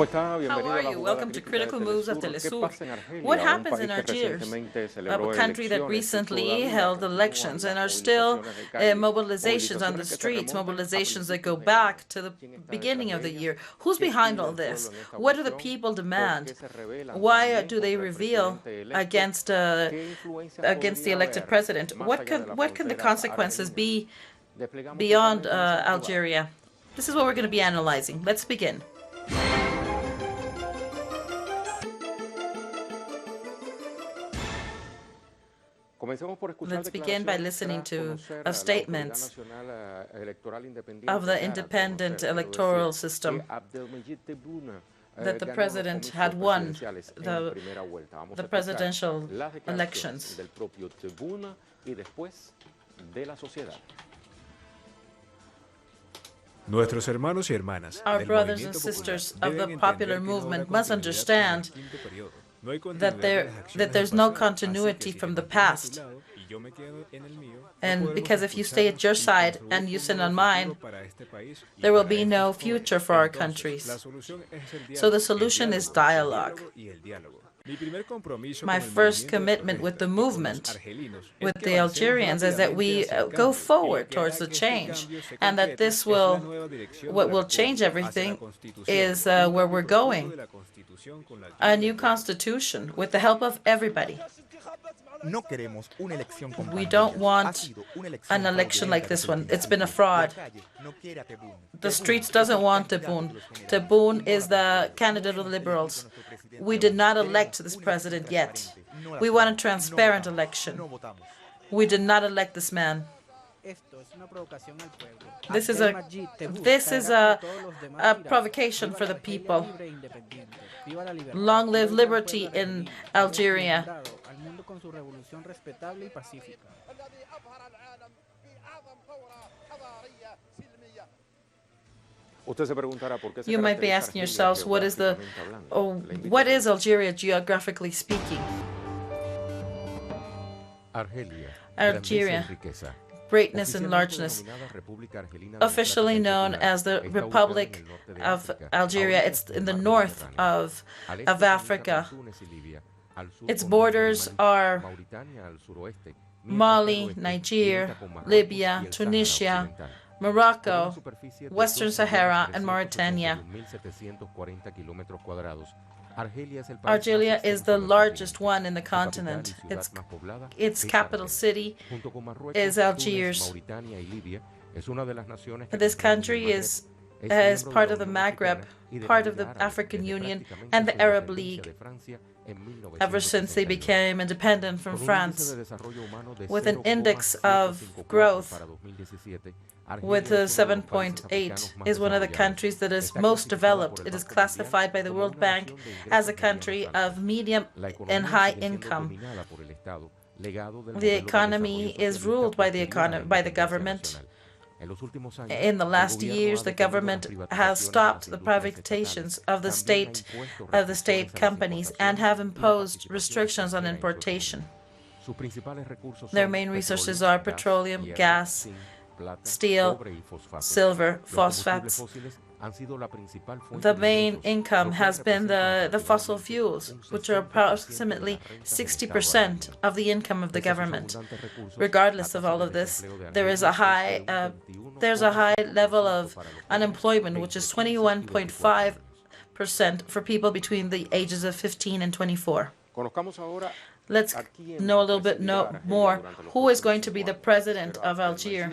How are you? Welcome to Critical Moves of Telesur. What happens in Algeria, a country that recently held elections and are still mobilizations on the streets, mobilizations that go back to the beginning of the year? Who's behind all this? What do the people demand? Why do they reveal against the elected president? What can the consequences be beyond Algeria? This is what we're going to be analyzing. Let's begin. Let's begin by listening to statements of the independent electoral system that the president had won the presidential elections. Our brothers and sisters of the popular movement must understand that there's no continuity from the past. And because if you stay at your side and you sit on mine, there will be no future for our countries. So the solution is dialogue. My first commitment with the movement, with the Algerians, is that we go forward towards the change, and that what will change everything is where we're going. A new constitution with the help of everybody. We don't want an election like this one. It's been a fraud. The streets doesn't want Tebboune. Tebboune is the candidate of the Liberals. We did not elect this president yet. We want a transparent election. We did not elect this man. This is a provocation for the people. Long live liberty in Algeria. You might be asking yourselves, what is Algeria geographically speaking? Algeria, greatness and largeness, officially known as the Republic of Algeria. It's in the north of Africa. Its borders are Mali, Niger, Libya, Tunisia, Morocco, Western Sahara, and Mauritania. Algeria is the largest one in the continent. Its capital city is Algiers. This country is part of the Maghreb, part of the African Union, and the Arab League, ever since they became independent from France, with an index of growth with 7.8, is one of the countries that is most developed. It is classified by the World Bank as a country of medium and high income. The economy is ruled by the government. In the last years, the government has stopped the privatizations of the state companies and have imposed restrictions on importation. Their main resources are petroleum, gas, steel, silver, phosphates. The main income has been the fossil fuels, which are approximately 60% of the income of the government. Regardless of all of this, there's a high level of unemployment, which is 21.5% for people between the ages of 15 and 24. Let's know a little bit more. Who is going to be the president of Algeria?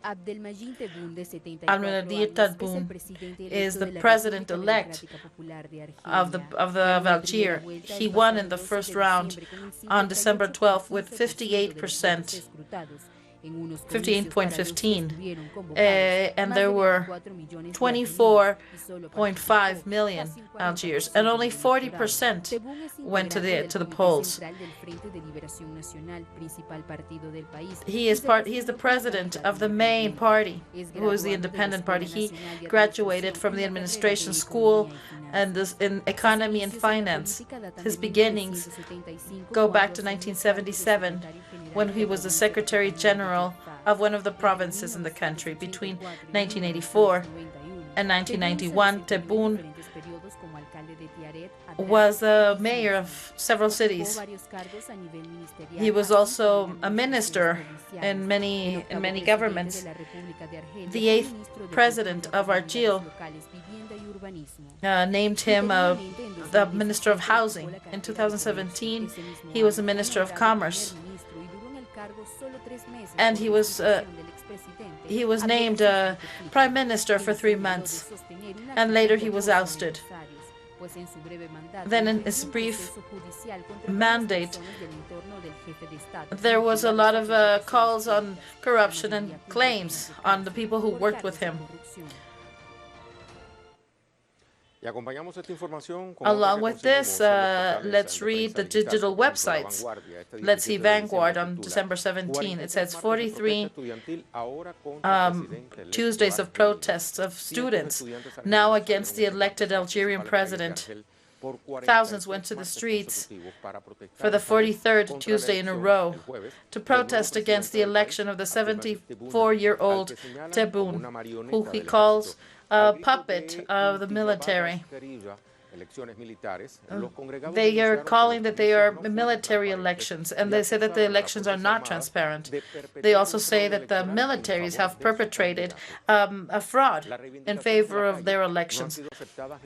Abdelmajid Tebboune is the president-elect of Algeria. He won in the first round on December 12th with 58%. 58.15, and there were 24.5 million Algiers, and only 40% went to the polls. He is the president of the main party, who is the independent party. He graduated from the administration school and in economy and finance. His beginnings go back to 1977, when he was the Secretary General of one of the provinces in the country. Between 1984 and 1991, Tebboune was a mayor of several cities. He was also a minister in many governments. The 8th president of Argel named him the Minister of Housing. In 2017, he was a Minister of Commerce. And he was named Prime Minister for 3 months. And later he was ousted. Then in his brief mandate, there was a lot of calls on corruption and claims on the people who worked with him. Along with this, let's read the digital websites. Let's see Vanguard on December 17. It says 43 Tuesdays of protests of students now against the elected Algerian president. Thousands went to the streets for the 43rd Tuesday in a row to protest against the election of the 74-year-old Tebboune, who he calls a puppet of the military. They are calling that they are military elections, and they say that the elections are not transparent. They also say that the militaries have perpetrated a fraud in favor of their elections.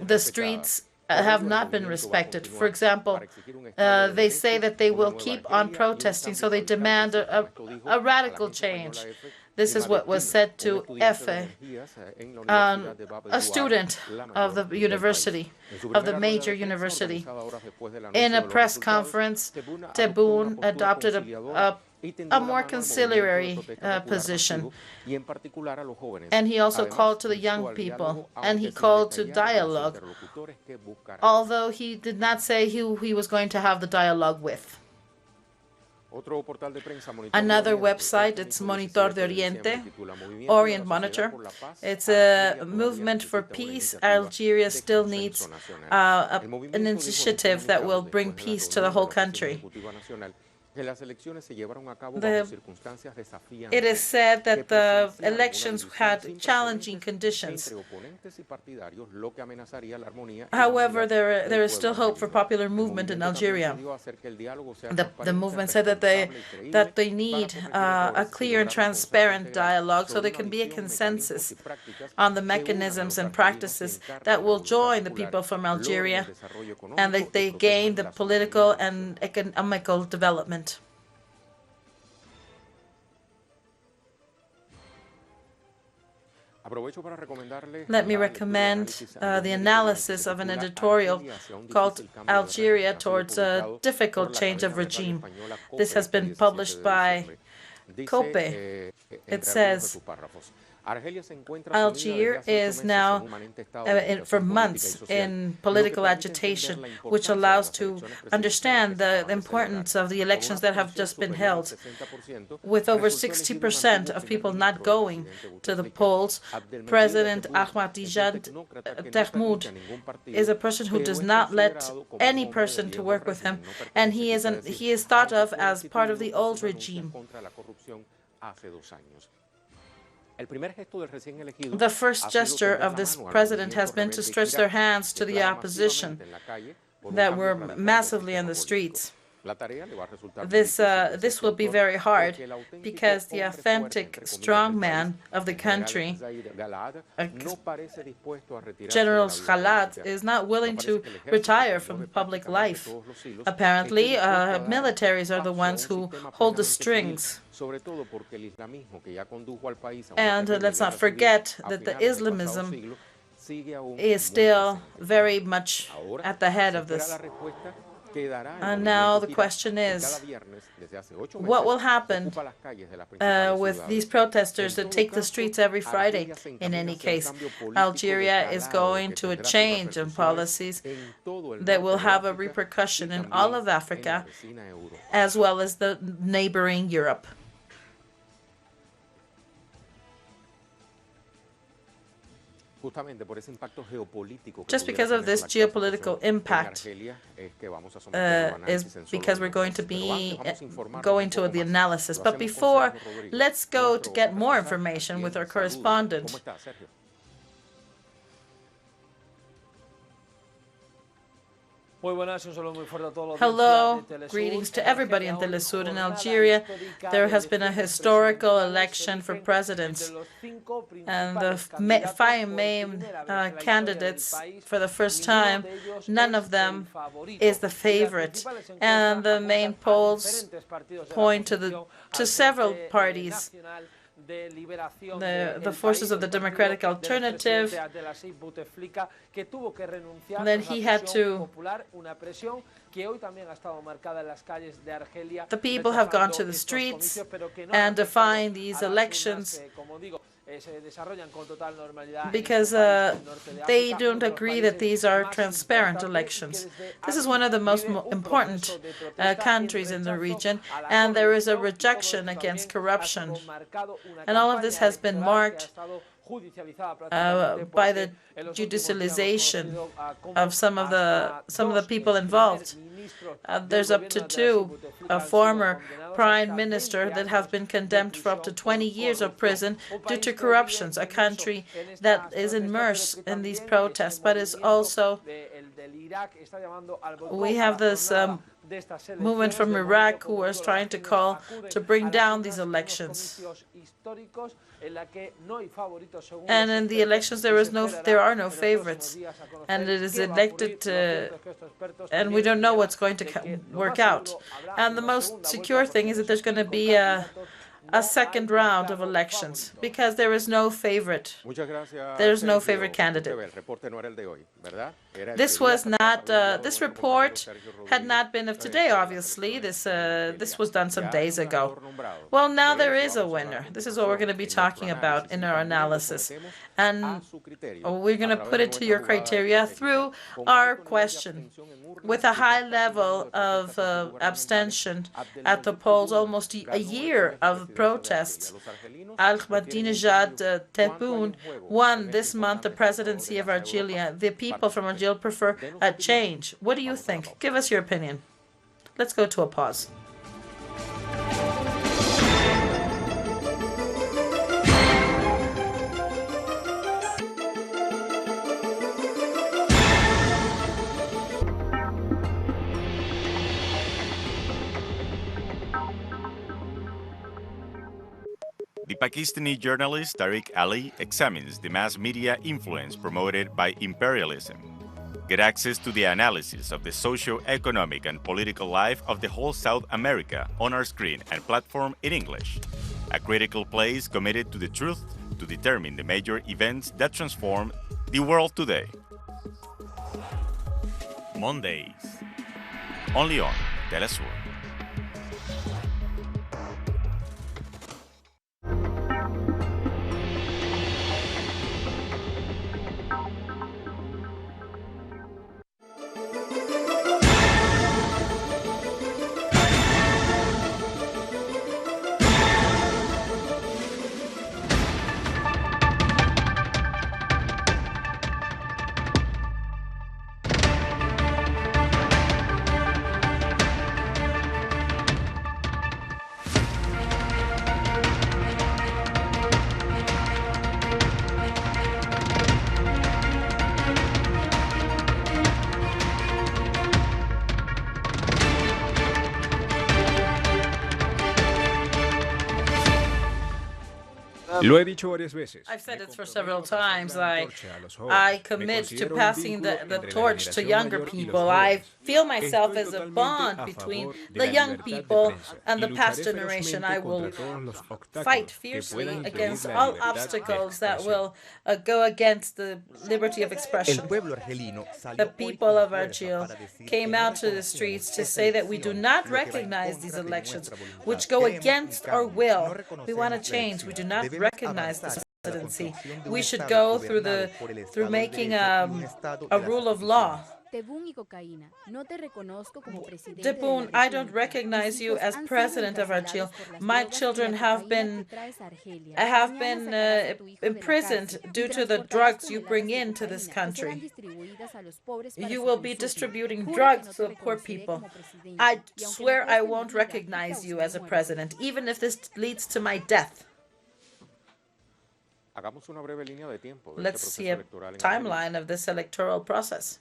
The streets have not been respected. For example, they say that they will keep on protesting, so they demand a radical change. This is what was said to Efe, a student of the university, of the major university. In a press conference, Tebboune adopted a more conciliatory position. And he also called to the young people, and he called to dialogue, although he did not say who he was going to have the dialogue with. Another website, it's Monitor de Oriente, Orient Monitor. It's a movement for peace. Algeria still needs an initiative that will bring peace to the whole country. It is said that the elections had challenging conditions. However, there is still hope for popular movement in Algeria. The movement said that they need a clear and transparent dialogue so there can be a consensus on the mechanisms and practices that will join the people from Algeria and that they gain the political and economical development. Let me recommend the analysis of an editorial called Algeria Towards a Difficult Change of Regime. This has been published by COPE. It says, Algeria is now, for months, in political agitation, which allows to understand the importance of the elections that have just been held. With over 60% of people not going to the polls, President Ahmadinejad is a person who does not let any person to work with him, and he is thought of as part of the old regime. The first gesture of this president has been to stretch their hands to the opposition that were massively in the streets. This will be very hard because the authentic strongman of the country, General Khalad, is not willing to retire from public life. Apparently, militaries are the ones who hold the strings. And let's not forget that the Islamism is still very much at the head of this. And now the question is, what will happen with these protesters that take the streets every Friday? In any case, Algeria is going to a change in policies that will have a repercussion in all of Africa, as well as the neighboring Europe. just because of this geopolitical impact, is because we're going to be going to the analysis. But before, let's go to get more information with our correspondent. Hello, greetings to everybody in Telesur. In Algeria, there has been a historical election for president, and the five main candidates, for the first time, none of them is the favorite, and the main polls point to several parties. The forces of the democratic alternative, and then he had to. The people have gone to the streets and defying these elections because they don't agree that these are transparent elections. This is one of the most important countries in the region, and there is a rejection against corruption. And all of this has been marked by the judicialization of some of the people involved. There's up to two former prime minister that have been condemned for up to 20 years of prison due to corruptions. A country that is immersed in these protests, but is also, we have this movement from Iraq who is trying to call to bring down these elections. And in the elections, there are no favorites, and it is elected, and we don't know what's going to work out. And the most secure thing is that there's going to be a second round of elections because there is no favorite. There's no favorite candidate. This was not. This report had not been of today. Obviously, this was done some days ago. Well, now there is a winner. This is what we're going to be talking about in our analysis, and we're going to put it to your criteria through our question. With a high level of abstention at the polls, almost a year of protests, Ahmadinejad Tebboune won this month the presidency of Algeria. The people from Algeria prefer a change. What do you think? Give us your opinion. Let's go to a pause. The Pakistani journalist Tariq Ali examines the mass media influence promoted by imperialism. Get access to the analysis of the socio-economic and political life of the whole South America on our screen and platform in English. A critical place committed to the truth to determine the major events that transform the world today. Mondays. Only on Telesur. Lo he dicho varias veces. I've said it for several times. I commit to passing the torch to younger people. I feel myself as a bond between the young people and the past generation. I will fight fiercely against all obstacles that will go against the liberty of expression. The people of Algeria came out to the streets to say that we do not recognize these elections, which go against our will. We want to change. We do not recognize this presidency. We should go through making a rule of law. Tebboune, I don't recognize you as president of Argelia. My children have been imprisoned due to the drugs you bring into this country. You will be distributing drugs to the poor people. I swear I won't recognize you as a president, even if this leads to my death. Let's see a timeline of this electoral process.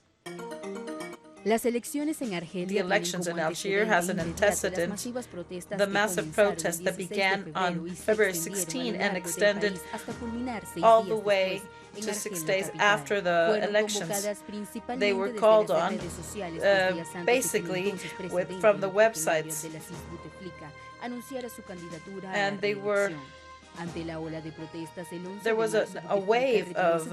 The elections in Algeria has an antecedent, the massive protest that began on February 16 and extended all the way to 6 days after the elections. They were called on basically from the websites, and there was a wave of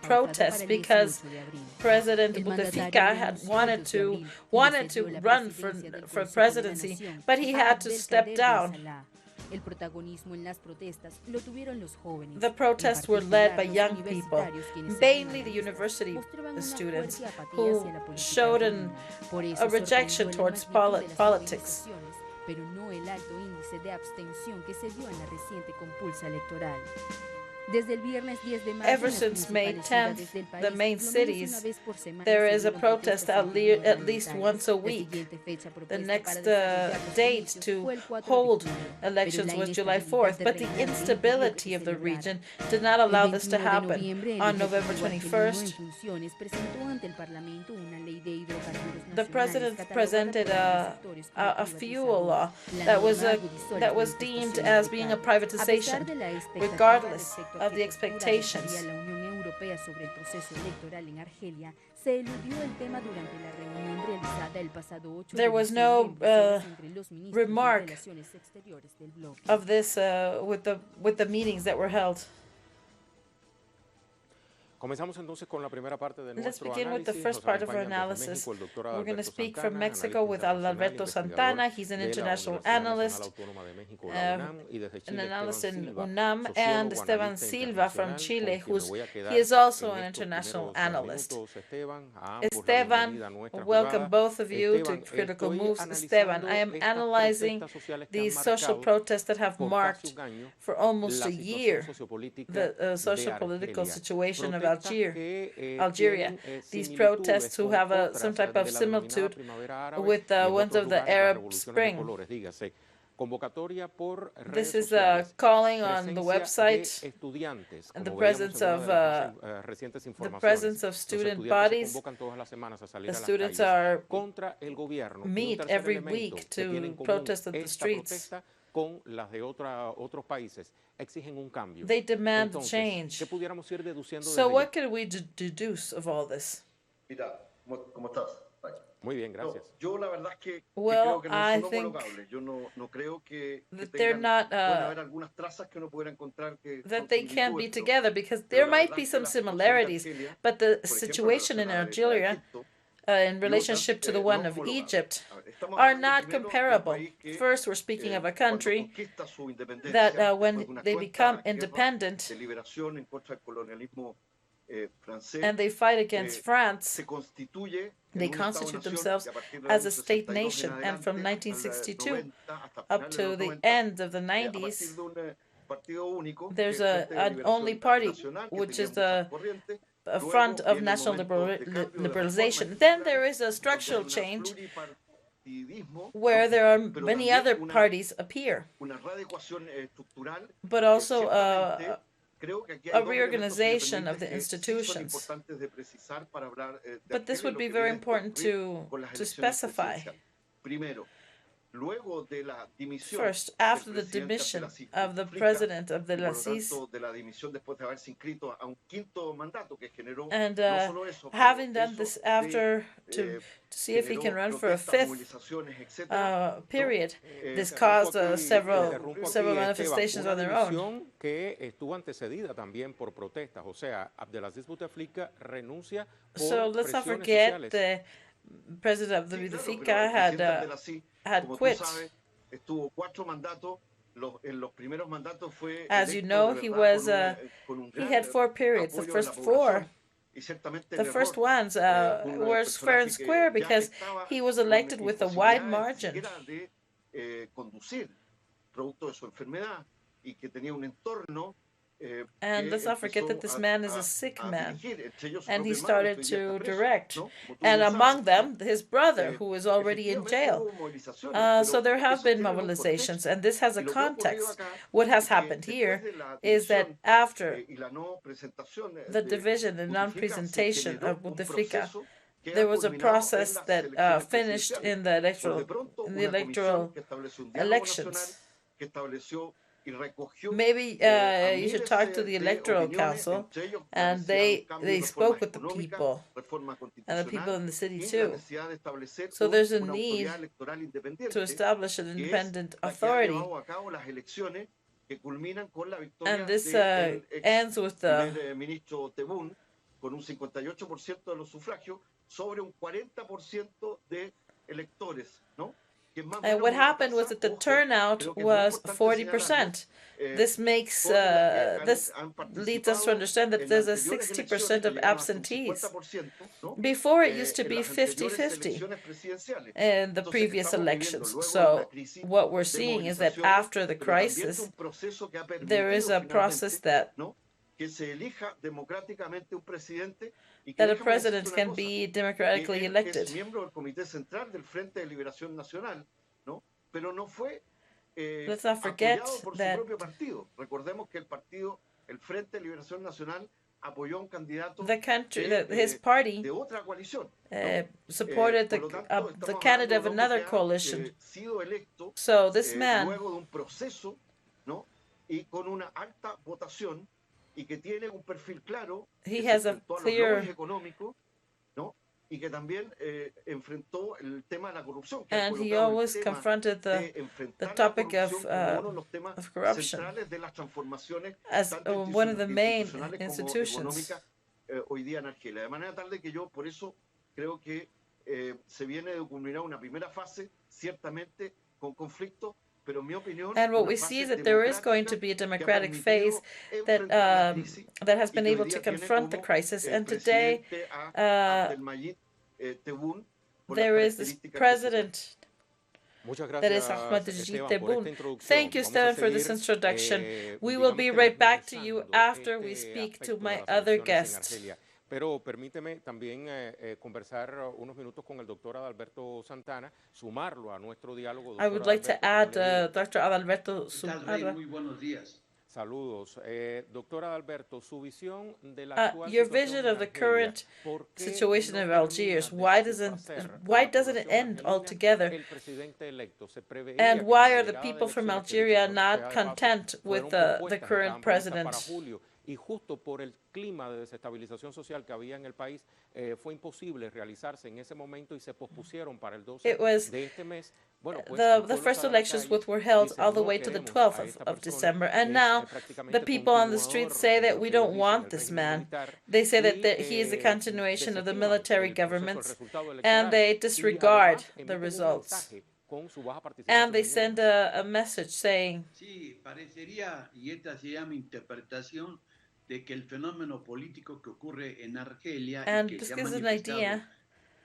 protest because President Bouteflika had wanted to run for presidency, but he had to step down. The protests were led by young people, mainly the university students, who showed a rejection towards politics. Ever since May 10th, the main cities, there is a protest at least once a week. The next date to hold elections was July 4th, but the instability of the region did not allow this to happen. On November 21st, the president presented a fuel law that was deemed as being a privatization, regardless of the expectations. There was no remark of this with the meetings that were held. Let's begin with the first part of our analysis. We're going to speak from Mexico with Alberto Santana. He's an international analyst, an analyst in UNAM, and Esteban Silva from Chile, he is also an international analyst. Esteban, welcome both of you to Critical Moves. Esteban, I am analyzing these social protests that have marked for almost a year the social political situation of Algeria. These protests who have some type of similitude with the ones of the Arab Spring. This is a calling on the website and the presence of student bodies. The students meet every week to protest at the streets. They demand change. So what can we deduce of all this? Well, I think that they're not, that they can't be together, because there might be some similarities, but the situation in Algeria in relationship to the one of Egypt are not comparable. First, we're speaking of a country that when they become independent and they fight against France, they constitute themselves as a state nation. And from 1962 up to the end of the 90s, there's an only party, which is a front of national liberalization. Then there is a structural change where there are many other parties appear, but also a reorganization of the institutions. But this would be very important to specify. First, after the demission of the president of the Lacis, and having done this after to see if he can run for a fifth period, this caused several manifestations on their own. So let's not forget the president of the Bouteflika had quit. As you know, he had 4 periods. The first 4 The first ones were fair and square because he was elected with a wide margin. And let's not forget that this man is a sick man, and he started to direct. And among them, his brother, who is already in jail. So there have been mobilizations, and this has a context. What has happened here is that after the division and non-presentation of Bouteflika, there was a process that finished in the electoral elections. Maybe you should talk to the electoral council, and they spoke with the people and the people in the city too. So there's a need to establish an independent authority, and this ends with the con un 58% de los sufragios sobre un 40% de electores, ¿no? And what happened was that the turnout was 40%. This makes this leads us to understand that there's a 60% of absentees. Before it used to be 50-50 in the previous elections. So what we're seeing is that after the crisis, there is a process that a president can be democratically elected. Let's not forget that the country, his party, supported the candidate of another coalition. So this man, he has a clear and he always confronted the topic of corruption as one of the main institutions. And what we see is that there is going to be a democratic phase that that has been able to confront the crisis. And today, there is this president that is Ahmadinejad Tebboune. Thank you, Esteban, for this introduction. We will be right back to you after we speak to my other guests. Pero permíteme también conversar unos minutos con el doctor Adalberto Santana, sumarlo a nuestro diálogo. I would like to add Dr. Adalberto Santana. Muy buenos días. Saludos. Doctor Adalberto, su visión de la actual your vision of the current situation of Algiers, why doesn't it end altogether? And why are the people from Algeria not content with the current president? Y justo por el clima de desestabilización social que había en el país, fue imposible realizarse en ese momento y se pospusieron para el 12 de este mes. Bueno, pues, the first elections were held all the way to the 12th of December, and now the people on the streets say that we don't want this man. They say that he is the continuation of the military government, and they disregard the results. And they send a message saying, sí, parecería, y esta se llama interpretación, de que el fenómeno político que ocurre en Argelia and y que this se ha gives an manifestado idea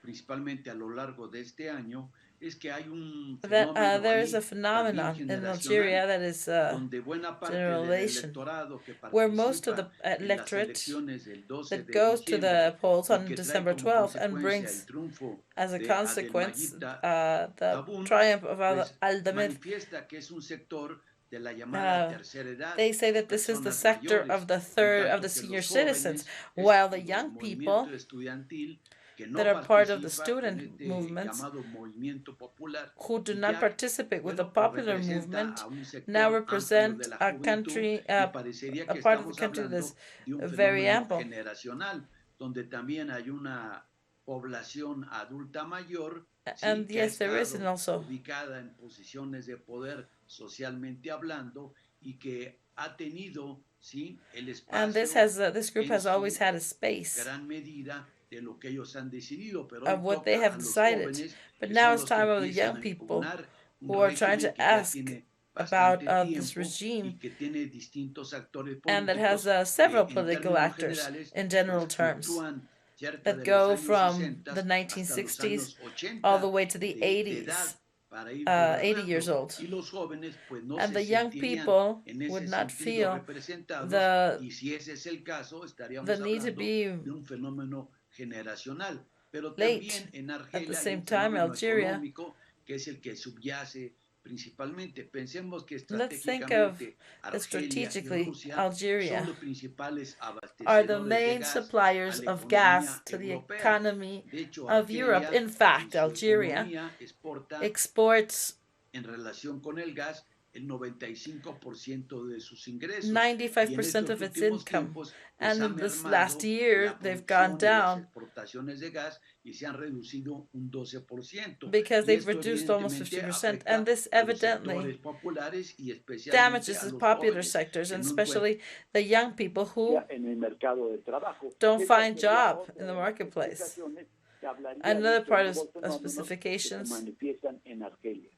principalmente a lo largo de este año, es que hay un that there is a ahí phenomenon también in Algeria that is donde buena parte del generalization, electorado que where most of the participa en las electorate elecciones del 12 that de goes to diciembre the polls y on que trae December como 12th and consecuencia brings el triunfo as a de consequence Abdelmajid the Tebboune, triumph of pues Al-Damid. manifiesta que es un sector de la llamada tercera edad, They say that this is the personas sector mayores, of the en third of tanto the que senior los citizens, jóvenes while the es young el people movimiento estudiantil que no that are part of the participa student en este movements llamado movimiento popular who do y not que, participate with the bueno, popular representa movement a un sector now amplio represent de la a juventud country, y parecería a que part of the estamos country that is hablando de un very fenómeno ample. generacional donde también hay una población adulta mayor And sí, que ha yes, there is, estado and also ubicada en posiciones de poder socialmente hablando y que ha tenido sí el and this espacio has this group has always had a space gran medida de lo que ellos han decidido, pero of hoy what they toca a have los decided. jóvenes But que now son it's los que time of the empiezan young a people impugnar un who are trying régimen to que ya ask tiene about bastante this tiempo y regime, que tiene distintos actores and that has políticos several que en political términos actors generales in general pues terms fluctúan cerca that de los go años from 60 the hasta los 1960s años all the 80 way to the de edad 80s, para ir 80 years gobernando old. y los jóvenes pues no And se the young sentirían people en ese would not sentido feel representados the y si ese es el caso the estaríamos need to hablando be de un fenómeno generacional. Pero late. también en At the Argelia hay same un time, fenómeno Algeria, económico que es el que subyace principalmente. Pensemos que let's think of estratégicamente that Argelia y strategically, Rusia son Algeria los principales are the abastecedores de main gas a suppliers la of economía gas to the europea. economy De hecho, of Europe. Argelia In en fact, su Algeria economía exporta exports en relación con el gas el 95% de sus ingresos y en 95% estos of its últimos income. tiempos pues And ha in this last mermado year, la they've gone producción y las down exportaciones de gas y se han reducido un 12%. because Y they've esto reduced almost evidentemente 50%. And afecta this a los evidently sectores populares y especialmente damages a the los popular jóvenes sectors, que and no encuentran especially the young people who en el mercado de trabajo. don't Esa find sería job otra in the de las marketplace. explicaciones que hablaría de Another estos part nuevos of fenómenos que se specifications. manifiestan en Argelia.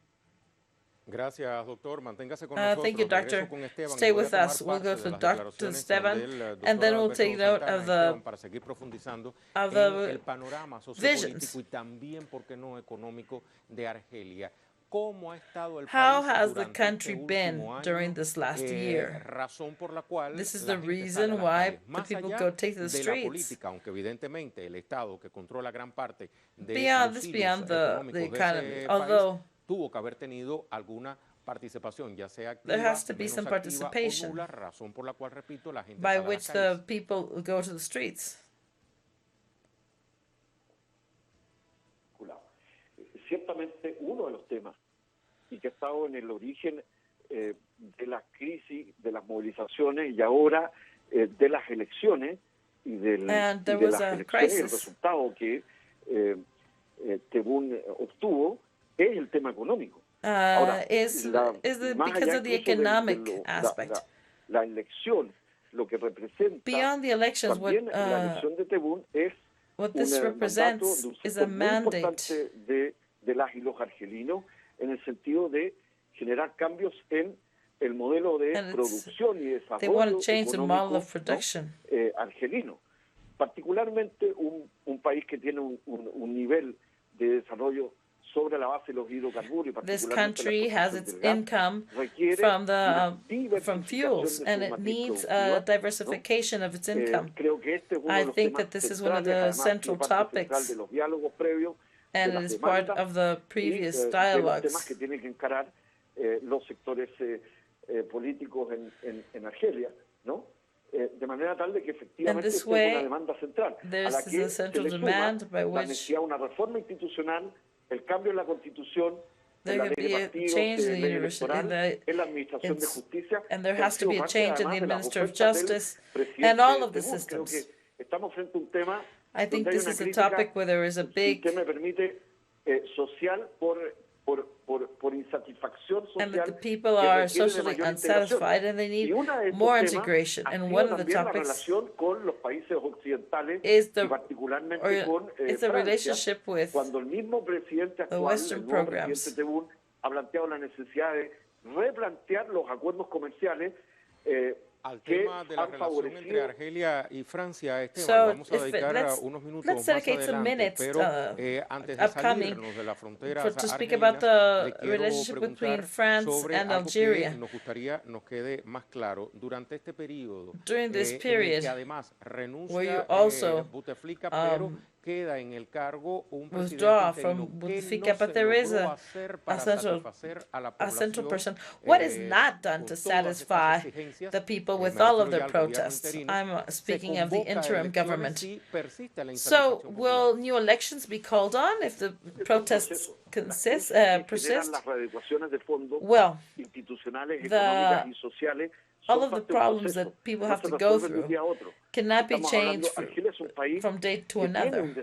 Gracias, doctor. Manténgase con Thank you, nosotros. Regreso Doctor. con Esteban y Stay voy a with tomar us. We'll parte go de to las Dr. declaraciones Esteban, del and doctor then we'll Alberto take note Santana of y the Esteban para seguir profundizando en el panorama sociopolítico y también, ¿por qué no, económico de Argelia? ¿Cómo ha estado el How país has the durante country este been último año? during this last year? Razón por la cual This is la the gente sale a reason las why calles. the Más people allá go take to the de la streets. política, aunque evidentemente el Estado que controla gran parte de Beyond los this, hilos beyond the económicos de economy, ese país, although tuvo que haber tenido alguna participación, ya sea there activa, has to be menos some activa o participation nula, razón por la cual, repito, la gente by sale a las which calles. the people go to the streets. Ciertamente uno de los temas y que ha estado en el origen de la crisis, de las movilizaciones y ahora de las elecciones y de las elecciones y el resultado que Tebboune obtuvo es el tema económico. Ahora, because of the economic aspect. La elección, lo que representa beyond the elections, también la elección de Tebboune es what this represents is a mandate de las y los argelinos en el sentido de generar cambios en el modelo de producción y desarrollo económico argelino. Particularmente un país que tiene un nivel de desarrollo sobre la base de los hidrocarburos. This country has its income from fuels, and it needs a diversification of its income. I think that this is one of the central topics, and it is part of the previous dialogues. Que tienen que encarar los sectores políticos en Argelia, ¿no? De manera tal de que efectivamente es una demanda central a la que se le suma la necesidad de una reforma institucional, el cambio en la Constitución, en la ley de partidos, en la ley electoral, en la administración de justicia, and there has to be a change in the administrative justice and all of the systems. Creo que estamos frente a un tema I think this is a topic where there is a big que me permite social por insatisfacción social, and that the people are socially unsatisfied and they need more integration. And one of the topics con los países occidentales is the relationship with cuando el mismo presidente actual, Western programs. Presidente Tebboune, ha planteado la necesidad de replantear los acuerdos comerciales al tema de la relación entre Argelia y Francia, Esteban, vamos a dedicar unos minutos más adelante, pero antes de salirnos de la frontera argelina, le quiero preguntar sobre algo que nos gustaría nos quede más claro. Durante este periodo, en el que además renuncia Bouteflika, pero queda en el cargo un presidente interino que no se logró hacer para satisfacer a la población what is not done to satisfy the people with all of their protests? I'm speaking of the interim government. So will new elections be called on if the protests persist? Well, all of the problems that people have to go through cannot be changed from day to another.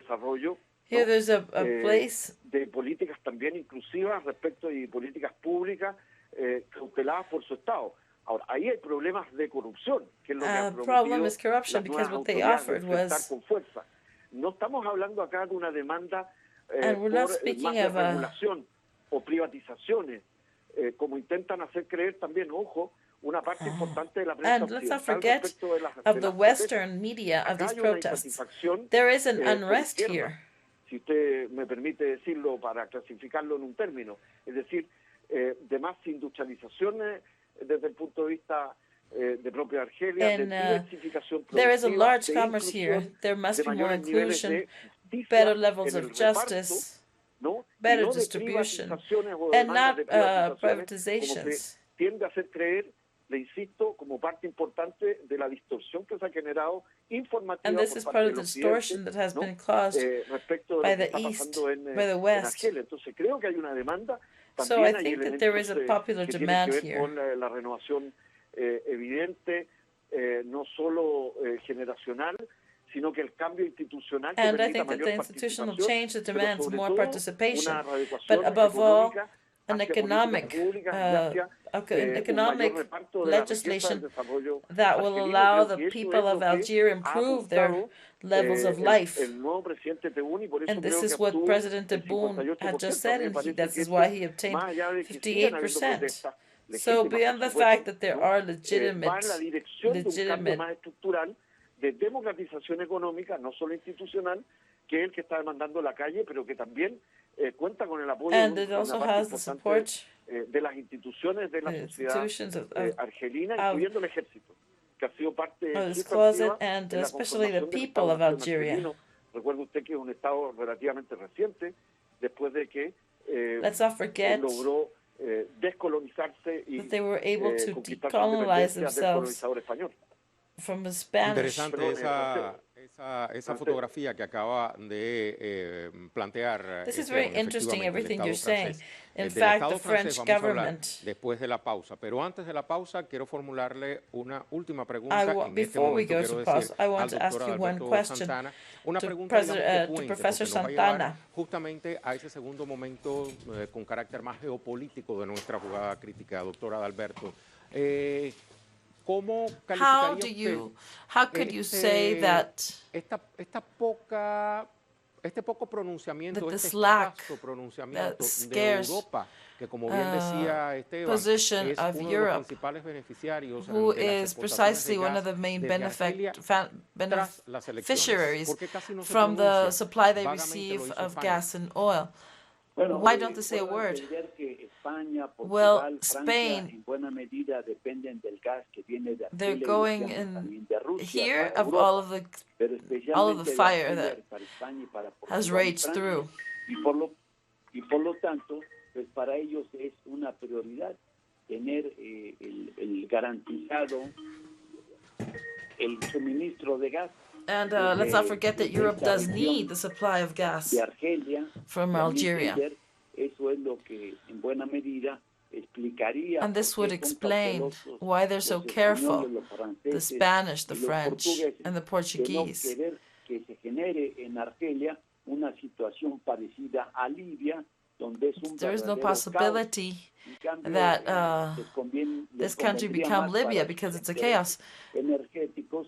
Here there's a place de políticas también inclusivas respecto y políticas públicas cauteladas por su Estado. Ahora, ahí hay problemas de corrupción, que es lo que han prometido las nuevas autoridades de enfrentar con fuerza. No estamos hablando acá de una demanda por más de regulación o privatizaciones como intentan hacer creer también, ojo, una parte importante de la prensa And let's not occidental forget respecto de of the las Western media of Acá these hay una protests. insatisfacción There is an por unrest izquierda, here. si usted me permite decirlo para clasificarlo en un término, es decir, de más industrialización desde el punto de vista de propia Argelia, de diversificación there is a productiva, large de commerce here. There must de be more mayores niveles inclusion, de justicia better levels en el of reparto, justice, ¿no? better Y no de distribution, privatizaciones o de and demandas not de privatizaciones, como privatizations. se tiende a hacer creer, le insisto, como parte importante de la distorsión que se ha generado informativa And this por is parte part of del the Occidente, distortion that has ¿no? been caused Respecto de by lo que the está East, pasando by the en West. Argelia. Entonces creo que hay una demanda. So También I hay think that there is a elementos popular que tienen demand que ver here. con la renovación evidente, no solo generacional, sino que el cambio institucional que And I permita think that mayor the institutional participación, change that pero demands sobre more todo participation, una readecuación but above all, económica an hacia economic, políticas públicas y hacia un economic mayor reparto de la riqueza del legislation desarrollo that will argelino. allow Creo the que eso people es of lo que Algeria ha improve their apuntado levels of life. el nuevo presidente Tebboune, y por eso And this creo que is what obtuvo President el Tebboune had just 58%. A said, mí me and parece this que is esto, why he obtained más allá de que siguen habiendo 58%. protestas So legítimas, beyond por the fact supuesto, that there ¿no? are Va en la dirección de un cambio más estructural de democratización económica, no solo institucional, que es el que está demandando la calle, pero que también cuenta con el apoyo and de it una also parte has the importante support de las instituciones de la sociedad argelina, incluyendo el ejército, que ha sido parte of this sustantiva closet, and en la especially the conformación del people of Estado-Nación Algeria. argelino. Recuerde usted que es un Estado relativamente reciente, después de que Let's not forget logró descolonizarse y that they were able to conquistar su decolonize independencia del themselves colonizador español. from the Spanish. Interesante esa fotografía que acaba de plantear. This is very Esteban, interesting, efectivamente, everything el you're Estado saying. francés. In Del fact, Estado the francés French vamos a hablar government. después de la pausa, pero antes de la pausa quiero formularle una última pregunta. Before we go to pause, I want to ask you one question Santana, una to, pregunta digamos, to que Professor porque nos va a llevar Santana. justamente a ese segundo momento con carácter más geopolítico de nuestra jugada crítica, doctora Adalberto. ¿Cómo calificaría how could you say that este poco pronunciamiento, that este this lack, escaso pronunciamiento that de scarce, Europa, que como bien decía Esteban, position es of uno de los Europe, principales beneficiarios who de las is exportaciones precisely de one gas of the main desde Argelia tras las elecciones. beneficiaries ¿Por qué casi no se from the pronuncia? supply they Vagamente lo receive hizo of España. gas and oil? Bueno, Why don't they say a word? España, Portugal, Well, Francia, Spain, en buena medida dependen del gas que viene de they're Argelia y going digamos, in también de Rusia here para of Europa, pero all of the especialmente de fire Argelia that para España y para Portugal has y raged Francia. through. Y por lo tanto, pues para ellos es una prioridad tener el garantizado el suministro de gas. And let's not forget that Europe does need the supply of gas de Argelia from Algeria. Eso es lo que en buena medida explicaría. And this would explain why they're so careful, the Spanish, the French, and the Portuguese. De no querer que se genere en Argelia una situación parecida a Libia, donde es un There is no verdadero possibility caos. that Les this country convendría become más Libya para because sus it's a intereses chaos. energéticos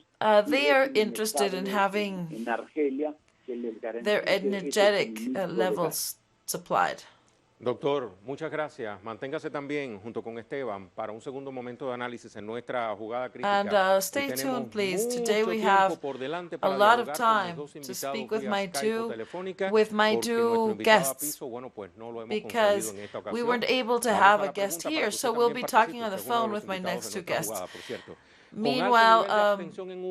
They are y interested in estables having en Argelia que les garantice their ese energetic suministro de gas. levels supplied. Doctor, muchas gracias. Manténgase también junto con Esteban para un segundo momento de análisis en nuestra jugada crítica. And stay tuned, please. Today we have a lot of time to speak with my two guests because we weren't able to have a guest here, so we'll be talking on the phone with my next two guests. Meanwhile,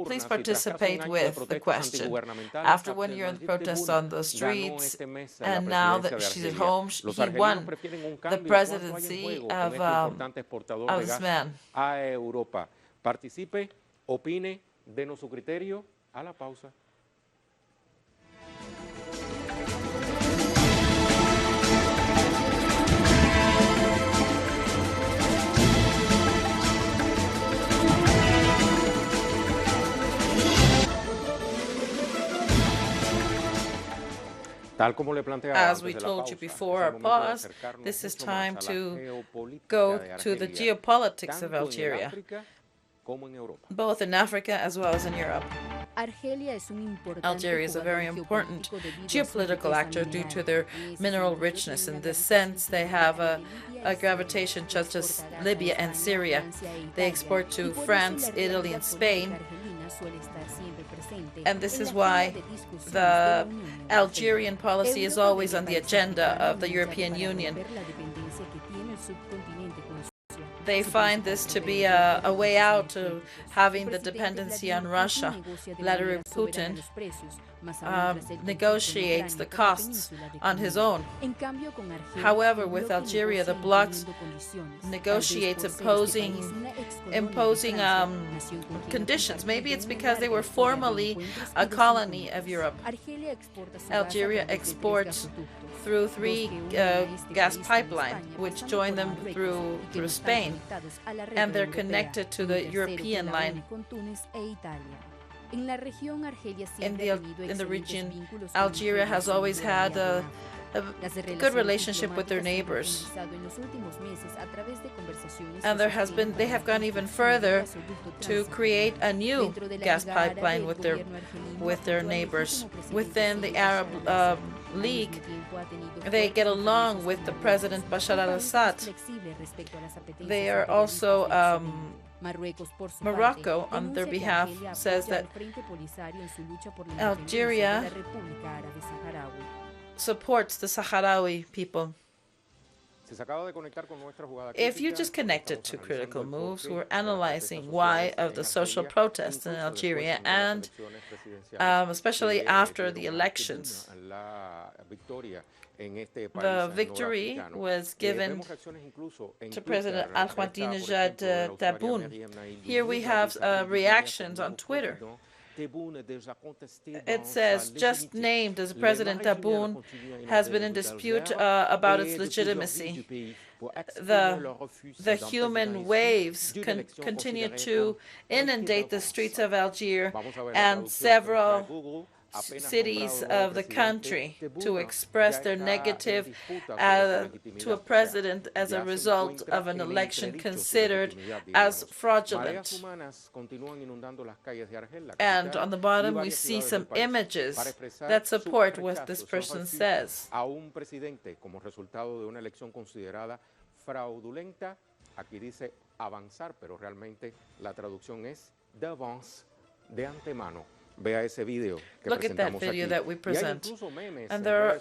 please participate with the question. After 1 year of protests on the streets, and now that she's at home, he won the presidency of this man. A Europa. Participe, opine, denos su criterio. A la pausa. Tal como le planteaba As we told you before our pause, this is time to go to the geopolitics of Algeria, both in Africa as well as in Europe. Algeria is a very important geopolitical actor due to their mineral richness. In this sense, they have a gravitation just as Libya and Syria. They export to France, Italy, and Spain. And this is why the Algerian policy is always on the agenda of the European Union. They find this to be a way out of having the dependency on Russia. Vladimir Putin negotiates the costs on his own. However, with Algeria, the blocs negotiates imposing conditions. Maybe it's because they were formerly a colony of Europe. Algeria exports through 3 gas pipelines, which join them through Spain, and they're connected to the European line. In the region, Algeria has always had a good relationship with their neighbors, and they have gone even further to create a new gas pipeline with their neighbors. Within the Arab League, they get along with the President Bashar al-Assad. They are also Morocco, on their behalf, says that Algeria supports the Sahrawi people. If you just connected to Critical Moves, we're analyzing why of the social protests in Algeria, and especially after the elections. The victory was given to President Ahmadinejad Tebboune. Here we have reactions on Twitter. It says, just named as President Tebboune has been in dispute about its legitimacy. The human waves continue to inundate the streets of Algiers and several cities of the country to express their negative to a president as a result of an election considered as fraudulent. And on the bottom we see some images that support what this person says. Aquí dice avanzar, pero realmente la traducción es d'avance, de antemano. Look at that video that we present. And there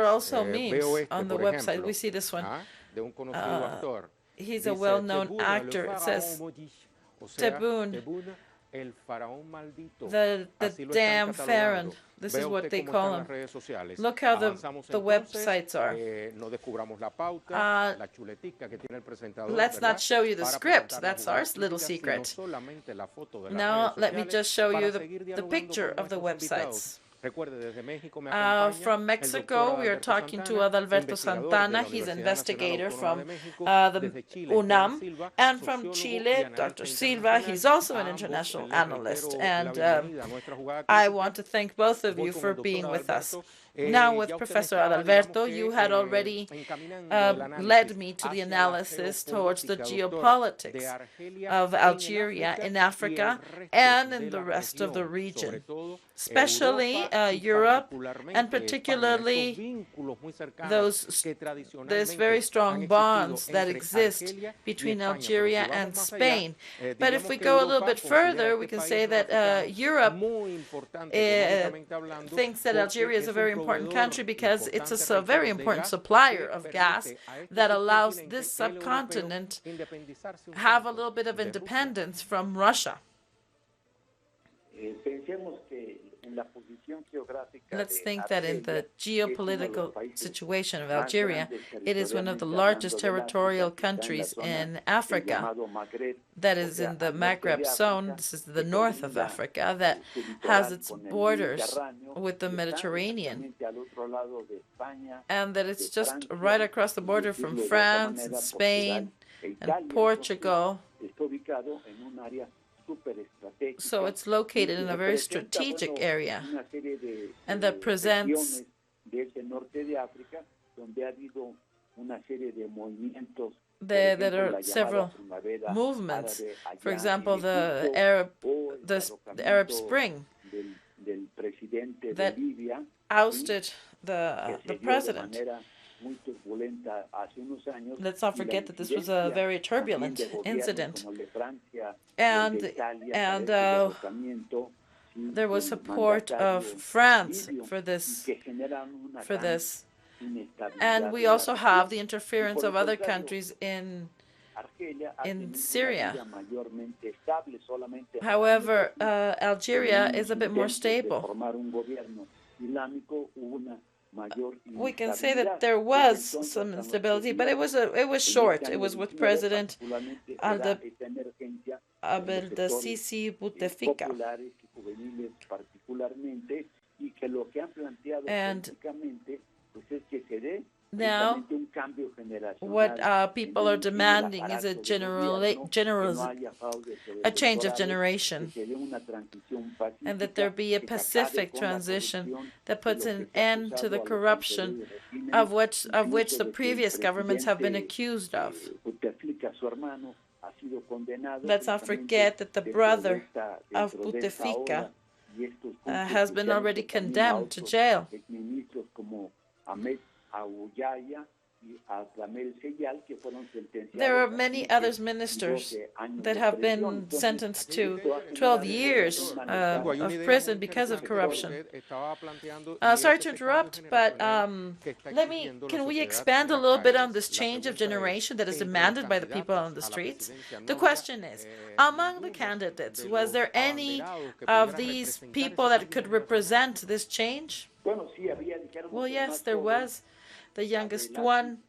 are also memes on the website. We see this one. He's a well-known actor. It says, Tebboune, the damn Pharaoh. This is what they call him. Look how the websites are. Let's not show you the script. That's our little secret. Now let me just show you the picture of the websites. From Mexico, we are talking to Adalberto Santana. He's an investigator from the UNAM. And from Chile, Dr. Silva. He's also an international analyst. And I want to thank both of you for being with us. Now with Professor Adalberto, you had already led me to the analysis towards the geopolitics of Algeria in Africa and in the rest of the region, especially Europe, and particularly those very strong bonds that exist between Algeria and Spain. But if we go a little bit further, we can say that Europe thinks that Algeria is a very important country because it's a very important supplier of gas that allows this subcontinent have a little bit of independence from Russia. Let's think that in the geopolitical situation of Algeria, it is one of the largest territorial countries in Africa that is in the Maghreb zone. This is the north of Africa that has its borders with the Mediterranean, and that it's just right across the border from France and Spain and Portugal. So it's located in a very strategic area, and that presents There are several movements. For example, the Arab Spring that ousted the president. Let's not forget that this was a very turbulent incident, and there was support of France for this. And we also have the interference of other countries in Syria. However, Algeria is a bit more stable. We can say that there was some instability, but it was short. It was with President Abdel-Sisi Bouteflika. And now, what people are demanding is a change of generation, and that there be a pacific transition that puts an end to the corruption of which the previous governments have been accused of. Let's not forget that the brother of Bouteflika has been already condemned to jail. There are many other ministers that have been sentenced to 12 years of prison because of corruption. Sorry to interrupt, but can we expand a little bit on this change of generation that is demanded by the people on the streets? The question is, among the candidates, was there any of these people that could represent this change? Well, yes, there was. The youngest one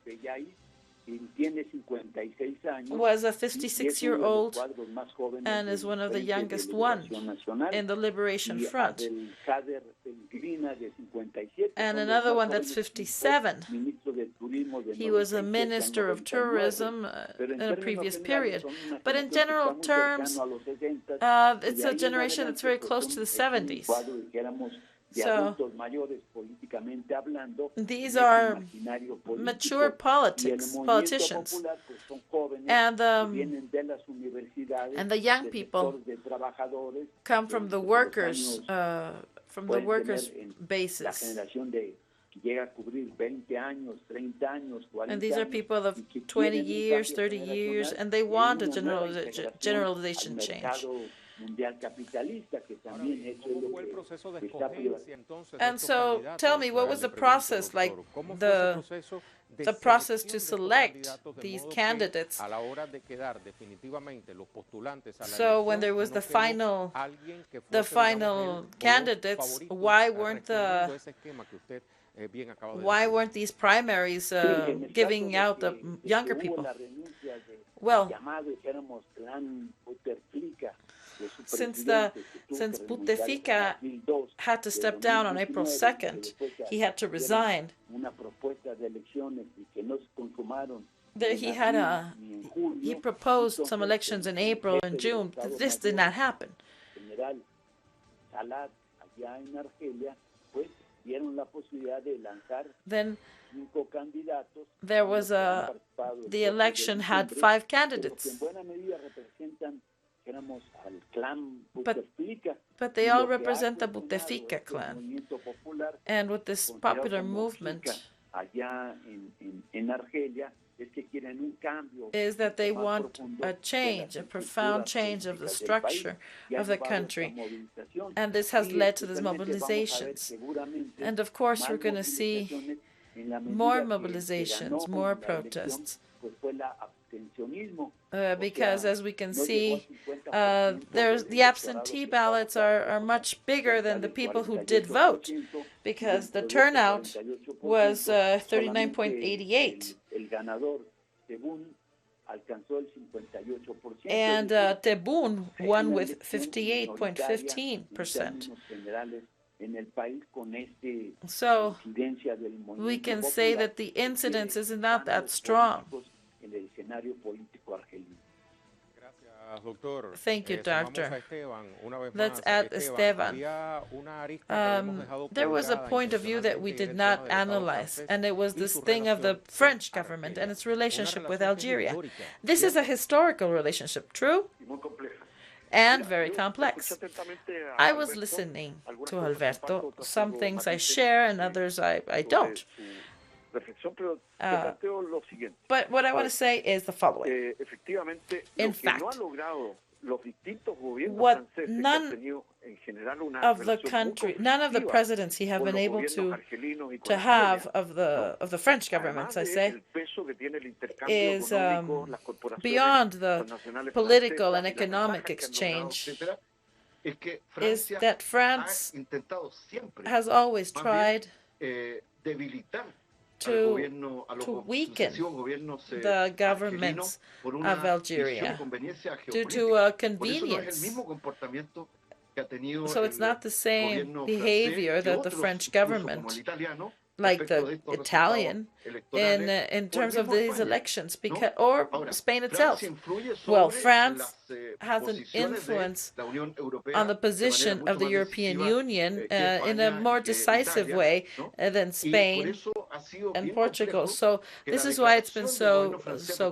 was a 56-year-old and is one of the youngest ones in the Liberation Front. And another one that's 57. He was a minister of tourism in a previous period. But in general terms, it's a generation that's very close to the 70s. So these are mature politicians, and the young people come from the workers basis. And these are people of 20 years, 30 years, and they want a generalization change. And so, tell me, what was the process like? The process to select these candidates. So when there was the final candidates, why weren't these primaries giving out the younger people? Well, since Bouteflika had to step down on April 2nd, he had to resign. He proposed some elections in April and June. This did not happen. Then there was the election had 5 candidates. But they all represent the Bouteflika clan. And with this popular movement is that they want a change, a profound change of the structure of the country. And this has led to these mobilizations. And of course, we're going to see more mobilizations, more protests. Because as we can see, the absentee ballots are much bigger than the people who did vote, because the turnout was 39.88. And Tebboune won with 58.15%. So we can say that the incidence is not that strong. Thank you, Doctor. Let's add Esteban. There was a point of view that we did not analyze, and it was this thing of the French government and its relationship with Algeria. This is a historical relationship, true? And very complex. I was listening to Alberto. Some things I share and others I don't. But what I want to say is the following. In fact, what none of the presidency have been able to have of the French governments, I say, is beyond the political and economic exchange, is that France has always tried to weaken the governments of Algeria due to convenience. So it's not the same behavior that the French government, like the Italian, in terms of these elections, or Spain itself. Well, France has an influence on the position of the European Union in a more decisive way than Spain and Portugal. So this is why it's been so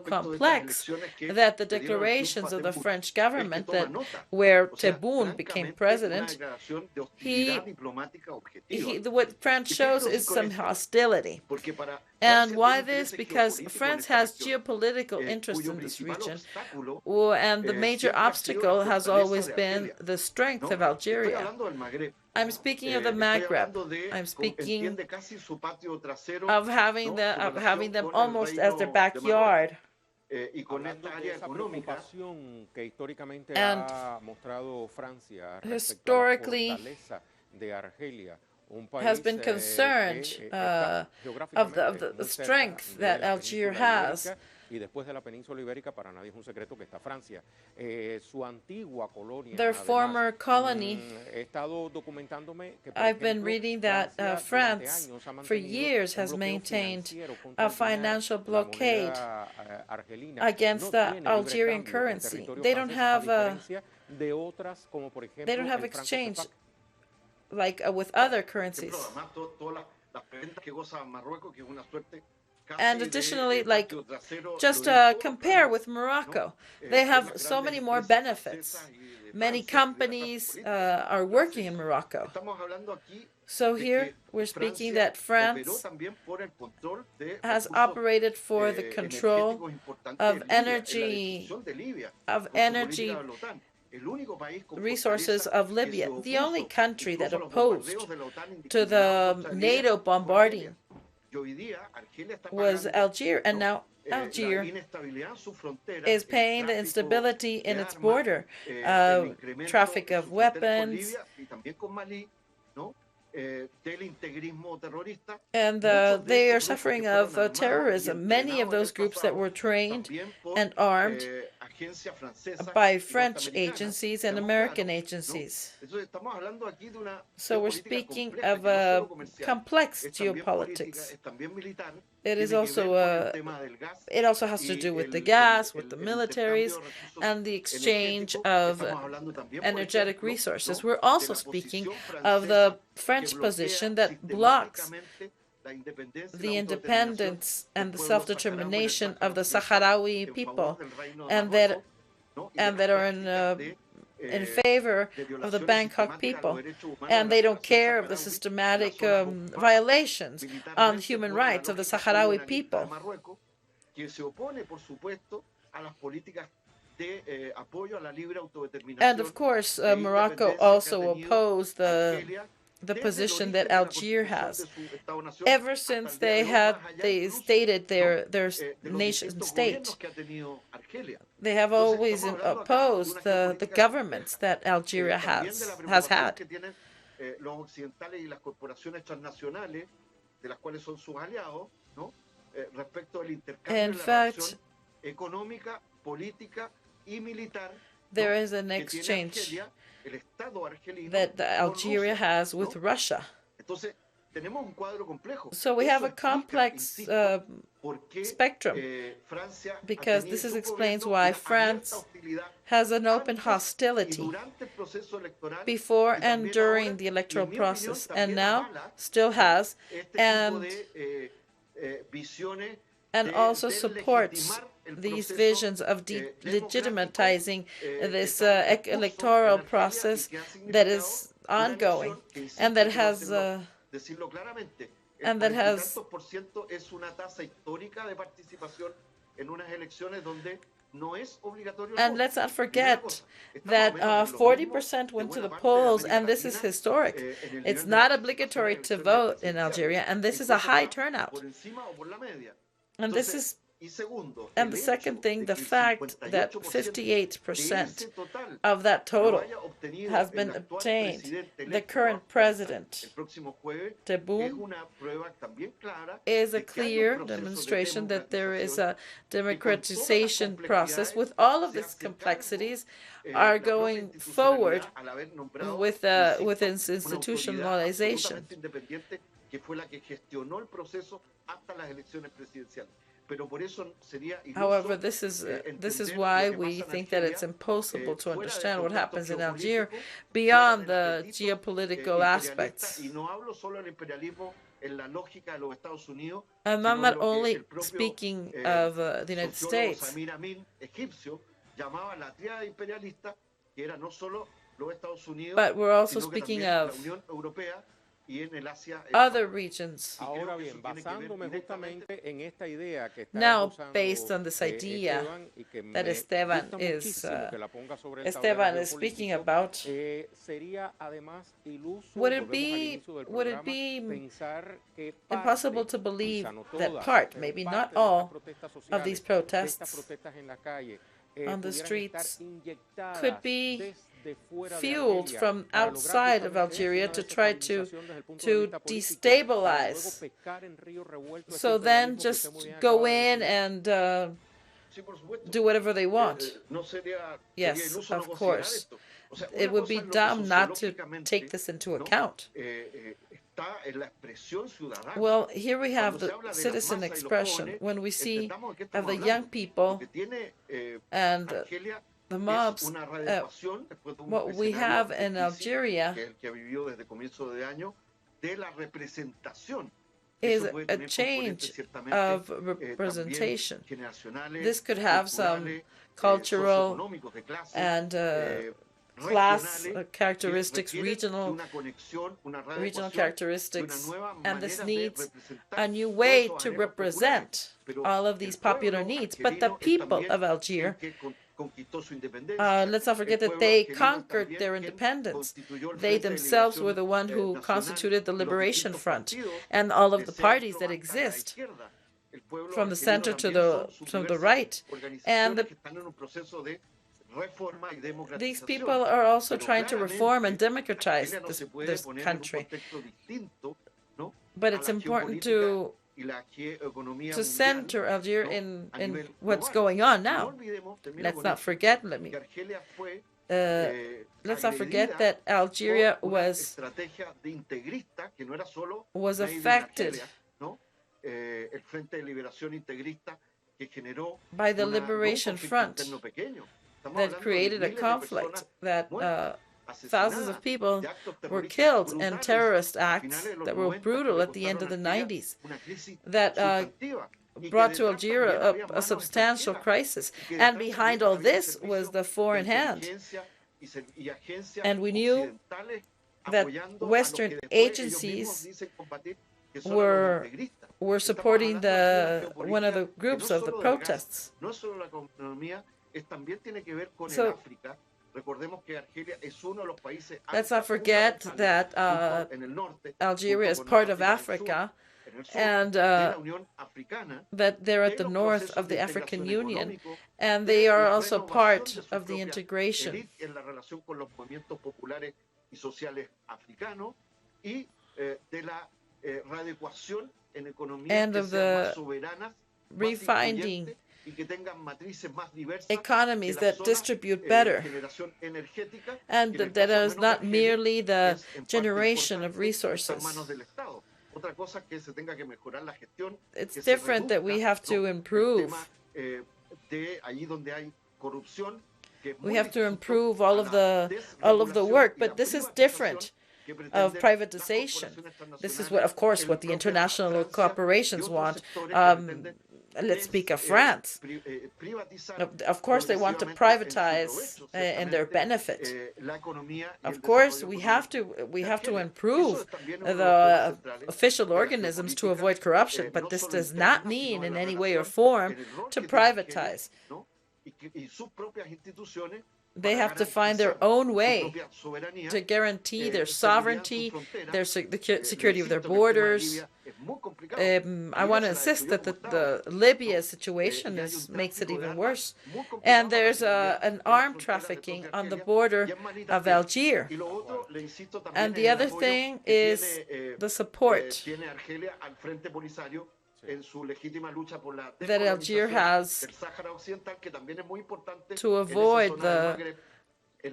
complex that the declarations of the French government, that where Tebboune became president, what France shows is some hostility. And why this? Because France has geopolitical interests in this region, and the major obstacle has always been the strength of Algeria. I'm speaking of the Maghreb. I'm speaking of having them almost as their backyard. And historically has been concerned of the strength that Algeria has. Their former colony, I've been reading that France for years has maintained a financial blockade against the Algerian currency. They don't have exchange like with other currencies. And additionally, like, just compare with Morocco. They have so many more benefits. Many companies are working in Morocco. So here we're speaking that France has operated for the control of energy resources of Libya. The only country that opposed to the NATO bombarding was Algeria, and now Algeria is paying the instability in its border, traffic of weapons, and they are suffering of terrorism. Many of those groups that were trained and armed by French agencies and American agencies. So we're speaking of a complex geopolitics. It also has to do with the gas, with the militaries, and the exchange of energetic resources. We're also speaking of the French position that blocks the independence and the self-determination of the Sahrawi people, and that are in favor of the Bangkok people, and they don't care of the systematic violations on human rights of the Sahrawi people. And of course, Morocco also opposed the position that Algeria has. Ever since they stated their nation state, they have always opposed the governments that Algeria has had. In fact, there is an exchange that Algeria has with Russia. So we have a complex spectrum, because this explains why France has an open hostility before and during the electoral process, and now still has, and also supports these visions of legitimatizing this electoral process that is ongoing and that has and let's not forget that 40% went to the polls, and this is historic. It's not obligatory to vote in Algeria, and this is a high turnout. And this is And the second thing, the fact that 58% of that total has been obtained. The current president, Tebboune, is a clear demonstration that there is a democratization process with all of its complexities are going forward with its institutionalization. However, this is why we think that it's impossible to understand what happens in Algeria beyond the geopolitical aspects. And I'm not only speaking of the United States, but we're also speaking of other regions. Now, based on this idea that Esteban is speaking about, would it be impossible to believe that part, maybe not all, of these protests on the streets could be fueled from outside of Algeria to try to destabilize? So then just go in and do whatever they want. Yes, of course. It would be dumb not to take this into account. Well, here we have the citizen expression. When we see of the young people and the mobs, what we have in Algeria is a change of representation. This could have some cultural and class characteristics, regional characteristics, and this needs a new way to represent all of these popular needs. But the people of Algeria, let's not forget that they conquered their independence. They themselves were the one who constituted the Liberation Front and all of the parties that exist from the center to the right. And these people are also trying to reform and democratize this country. But it's important to center Algeria in what's going on now. Let's not forget that Algeria was affected by the Liberation Front that created a conflict, that thousands of people were killed in terrorist acts that were brutal at the end of the 90s, that brought to Algeria a substantial crisis. And behind all this was the foreign hand. And we knew that Western agencies were supporting one of the groups of the protests. So, let's not forget that Algeria is part of Africa, and that they're at the north of the African Union, and they are also part of the integration and of the refinding economies that distribute better, and that is not merely the generation of resources. It's different that we have to improve We have to improve all of the work, but this is different of privatization. This is what, of course, what the international corporations want. Let's speak of France. Of course, they want to privatize in their benefit. Of course, we have to improve the official organisms to avoid corruption, but this does not mean in any way or form to privatize. They have to find their own way to guarantee their sovereignty, the security of their borders. I want to insist that the Libya situation makes it even worse. And there's an armed trafficking on the border of Algeria. And the other thing is the support that Algeria has to avoid the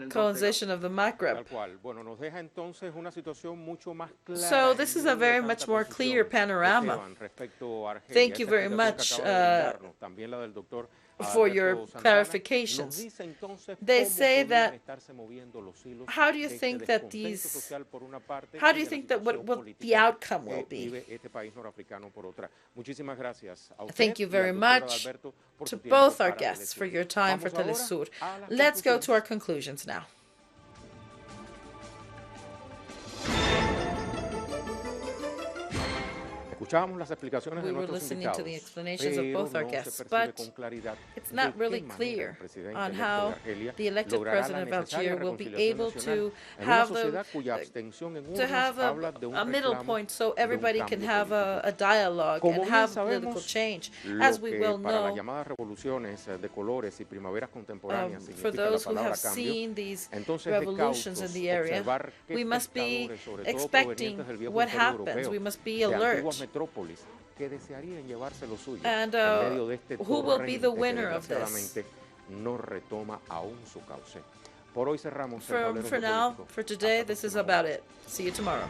colonization of the Maghreb. So this is a very much more clear panorama. Thank you very much for your clarifications. They say that, how do you think that what the outcome will be? Thank you very much to both our guests for your time for Telesur. Let's go to our conclusions now. We were listening to the explanations of both our guests, but it's not really clear on how the elected president of Algeria will be able to have a middle point so everybody can have a dialogue and have political change. As we well know, for those who have seen these revolutions in the area, we must be expecting what happens. We must be alert. And who will be the winner of this? For now, for today, this is about it. See you tomorrow.